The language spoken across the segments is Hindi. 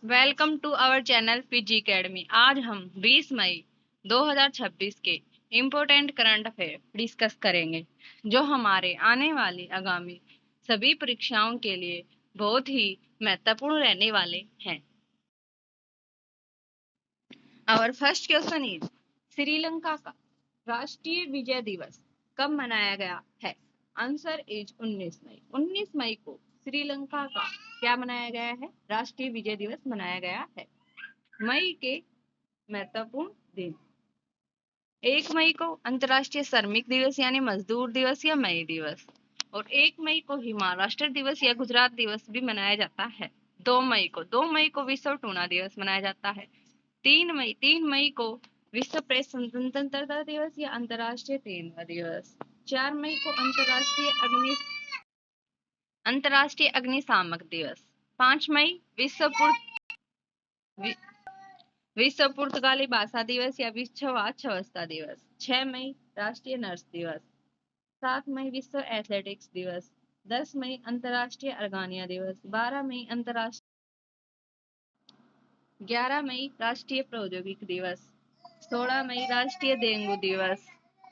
Welcome to our channel PG academy. आज हम 20 मई 2026 के इम्पोर्टेंट करंट अफेयर डिस्कस करेंगे, जो हमारे आने वाली आगामी सभी परीक्षाओं के लिए बहुत ही महत्वपूर्ण रहने वाले हैं। Our first question is, Sri Lanka का राष्ट्रीय विजय दिवस कब मनाया गया है? आंसर इज 19 मई। 19 मई को श्रीलंका का क्या मनाया गया है? राष्ट्रीय विजय दिवस मनाया गया है। मई के महत्वपूर्ण दिन, 1 मई को अंतर्राष्ट्रीय श्रमिक दिवस यानी मजदूर दिवस या मई दिवस, और 1 मई को ही महाराष्ट्र दिवस या गुजरात दिवस भी मनाया जाता है। 2 मई को विश्व टूना दिवस मनाया जाता है। 3 मई को विश्व प्रेस स्वतंत्रता दिवस या अंतर्राष्ट्रीय तेंदुआ दिवस। 4 मई को अंतर्राष्ट्रीय अग्निशामक दिवस। 5 मई विश्व पुर्तगाली भाषा दिवस या विश्व अर्थव्यवस्था दिवस। 6 मई राष्ट्रीय नर्स दिवस। 7 मई विश्व एथलेटिक्स दिवस। 10 मई अंतर्राष्ट्रीय अर्गानिया दिवस। 11 मई राष्ट्रीय प्रौद्योगिकी दिवस। 16 मई राष्ट्रीय डेंगू दिवस।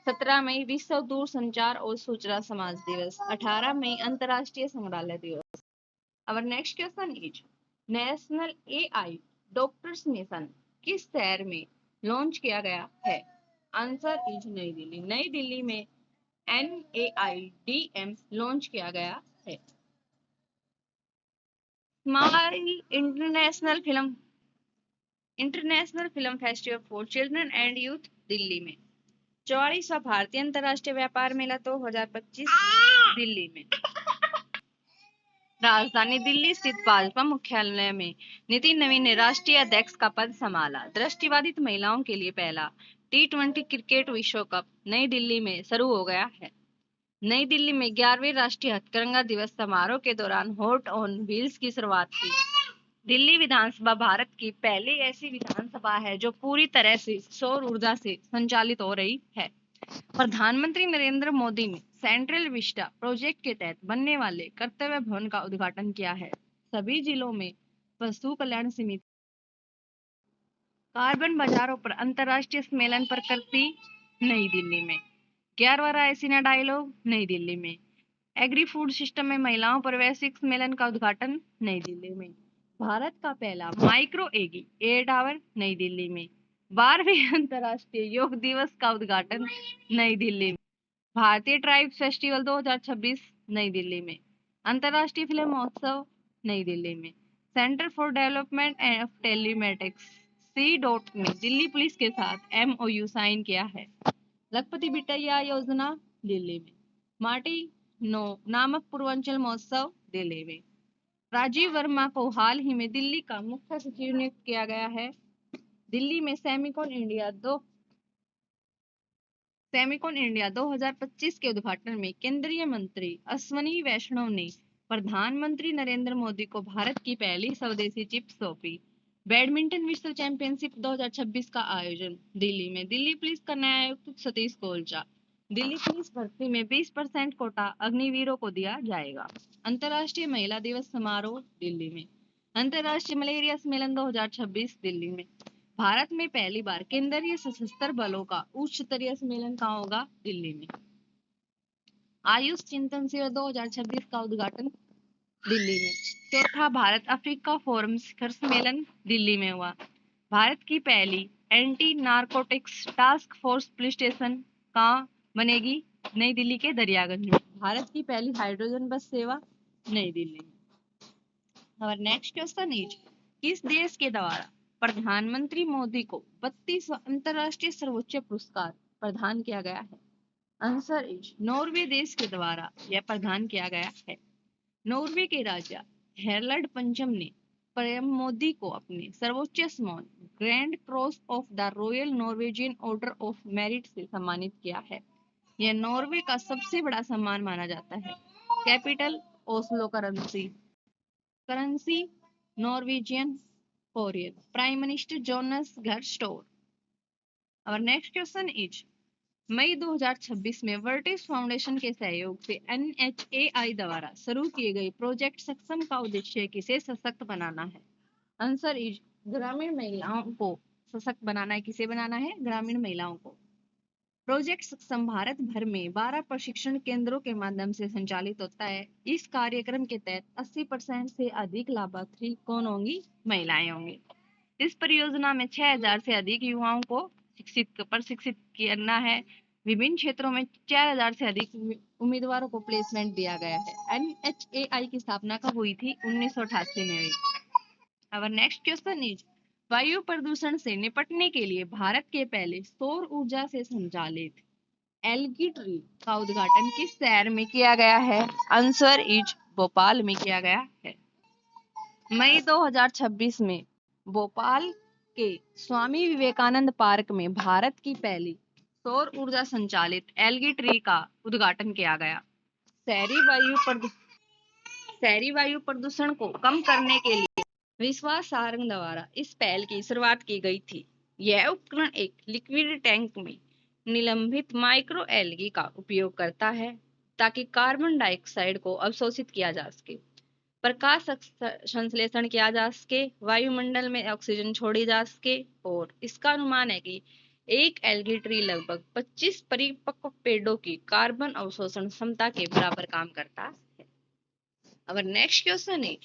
17 मई विश्व दूरसंचार और सूचना समाज दिवस। 18 मई अंतर्राष्ट्रीय संग्रहालय दिवस। Our next question is, national AI doctors mission किस शहर में लॉन्च किया गया है? आंसर इज नई दिल्ली। नई दिल्ली में NAIDM लॉन्च किया गया है। Smile international film festival for children and youth Delhi में। 44वां भारतीय अंतर्राष्ट्रीय व्यापार मेला 2025 दिल्ली में। राजधानी दिल्ली स्थित भाजपा मुख्यालय में नितिन नवीन ने राष्ट्रीय अध्यक्ष का पद संभाला। दृष्टिबाधित महिलाओं के लिए पहला T20 क्रिकेट विश्व कप नई दिल्ली में शुरू हो गया है। नई दिल्ली में 11वें राष्ट्रीय हथकरघा दिवस समारोह के दौरान हॉट ऑन व्हील्स की शुरुआत की। दिल्ली विधानसभा भारत की पहली ऐसी विधानसभा है जो पूरी तरह से सौर ऊर्जा से संचालित हो रही है। प्रधानमंत्री नरेंद्र मोदी ने सेंट्रल विस्टा प्रोजेक्ट के तहत बनने वाले कर्तव्य भवन का उद्घाटन किया है। सभी जिलों में पशु कल्याण समिति कार्बन बाजारों पर अंतर्राष्ट्रीय सम्मेलन पर करती नई दिल्ली में। 11वां रायसीना डायलॉग नई दिल्ली में। एग्री फूड सिस्टम में महिलाओं पर वैश्विक सम्मेलन का उद्घाटन नई दिल्ली में। भारत का पहला माइक्रो एगी एयर टावर नई दिल्ली में। 12वें अंतर्राष्ट्रीय योग दिवस का उद्घाटन नई दिल्ली में। भारतीय ट्राइब्स फेस्टिवल 2026 नई दिल्ली में। अंतर्राष्ट्रीय फिल्म महोत्सव नई दिल्ली में। Centre for development of telematics C में दिल्ली पुलिस के साथ MOU साइन किया है। लखपति बिटिया योजना दिल्ली में। माटी नो नामक पूर्वांचल महोत्सव दिल्ली में। राजीव वर्मा को हाल ही में दिल्ली का मुख्य सचिव नियुक्त किया गया है। दिल्ली में सेमिकॉन इंडिया 2025 के उद्घाटन में केंद्रीय मंत्री अश्विनी वैष्णव ने प्रधानमंत्री नरेंद्र मोदी को भारत की पहली स्वदेशी चिप सौंपी। बैडमिंटन विश्व चैंपियनशिप 2026 का आयोजन दिल्ली में। दिल्ली पुलिस का नया आयुक्त सतीश गोलचा। दिल्ली पुलिस भर्ती में 20% कोटा अग्निवीरों को दिया जाएगा। अंतर्राष्ट्रीय महिला दिवस समारोह दिल्ली में। अंतर्राष्ट्रीय मलेरिया सम्मेलन 2026 दिल्ली में। भारत में पहली बार केंद्रीय सशस्त्र बलों का उच्च स्तरीय सम्मेलन कहाँ होगा? दिल्ली में। आयुष चिंतन शिविर 2026 का उद्घाटन दिल्ली में। चौथा भारत अफ्रीका फोरम शिखर सम्मेलन दिल्ली में हुआ। भारत की पहली anti narcotics task force police station कहाँ बनेगी? नई दिल्ली के दरियागंज में। भारत की पहली हाइड्रोजन बस सेवा नई दिल्ली में। और नेक्स्ट क्वेश्चन इज, किस देश के द्वारा प्रधानमंत्री मोदी को 32वां अंतर्राष्ट्रीय सर्वोच्च पुरस्कार प्रदान किया गया है? आंसर इज नॉर्वे देश के द्वारा यह प्रदान किया गया है। नॉर्वे के राजा हेरल्ड पंचम ने पीएम मोदी को अपने सर्वोच्च सम्मान grand cross of the royal Norwegian order of merit से सम्मानित किया है। यह नॉर्वे का सबसे बड़ा सम्मान माना जाता है। Capital Oslo currency Norwegian Korean. Prime minister Jonas घर स्टोर। और नेक्स्ट क्वेश्चन इज, मई 2026 में वर्टिस फाउंडेशन के सहयोग से NHAI द्वारा शुरू किए गए प्रोजेक्ट सक्षम का उद्देश्य किसे सशक्त बनाना है? आंसर इज ग्रामीण महिलाओं को सशक्त बनाना है। किसे बनाना है? ग्रामीण महिलाओं को। प्रोजेक्ट सक्षम भारत भर में 12 प्रशिक्षण केंद्रों के माध्यम से संचालित होता है। इस कार्यक्रम के तहत 80% से अधिक लाभार्थी कौन होंगी? महिलाएं होंगी। इस परियोजना में 6000 से अधिक युवाओं को प्रशिक्षित करना है। विभिन्न क्षेत्रों में 4000 से अधिक उम्मीदवारों को प्लेसमेंट दिया गया है। NHAI की स्थापना कब हुई थी? 1988 में हुई। Our next question is वायु प्रदूषण से निपटने के लिए भारत के पहले सौर ऊर्जा से संचालित एल्गी ट्री का उद्घाटन किस शहर में किया गया है? आंसर इज भोपाल में किया गया है। मई 2026 में भोपाल के स्वामी विवेकानंद पार्क में भारत की पहली सौर ऊर्जा संचालित एल्गी ट्री का उद्घाटन किया गया। शहरी वायु प्रदूषण को कम करने के लिए विश्वास सारंग द्वारा इस पहल की शुरुआत की गई थी। यह उपकरण एक लिक्विड टैंक में निलंबित माइक्रो एल्गी का उपयोग करता है ताकि कार्बन डाइऑक्साइड को अवशोषित किया जा सके, प्रकाश संश्लेषण किया जा सके, वायुमंडल में ऑक्सीजन छोड़ी जा सके और इसका अनुमान है कि एक एल्गी ट्री लगभग 25 परिपक्व पेड़ों की कार्बन अवशोषण क्षमता के बराबर काम करता है। अब नेक्स्ट क्वेश्चन है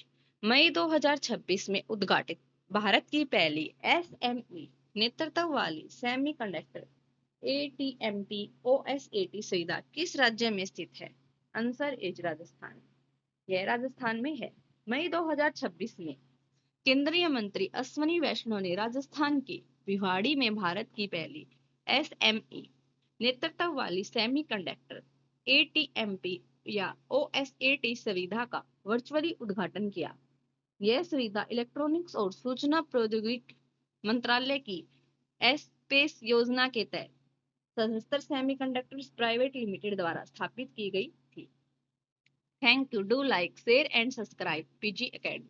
मई 2026 में उद्घाटित भारत की पहली SME नेतृत्व वाली सेमीकंडक्टर ATMP OSAT सुविधा किस राज्य में स्थित है? Answer is Rajasthan. यह राजस्थान में है। मई 2026 में केंद्रीय मंत्री अश्विनी वैष्णव ने राजस्थान के भिवाड़ी में भारत की पहली SME नेतृत्व वाली सेमीकंडक्टर ATMP या OSAT सुविधा का वर्चुअली उद्घाटन किया। यह सुविधा इलेक्ट्रॉनिक्स और सूचना प्रौद्योगिकी मंत्रालय की स्पेस योजना के तहत सशस्त्र सेमीकंडक्टर्स प्राइवेट लिमिटेड द्वारा स्थापित की गई थी। Thank you. Do like, share and subscribe PG Academy।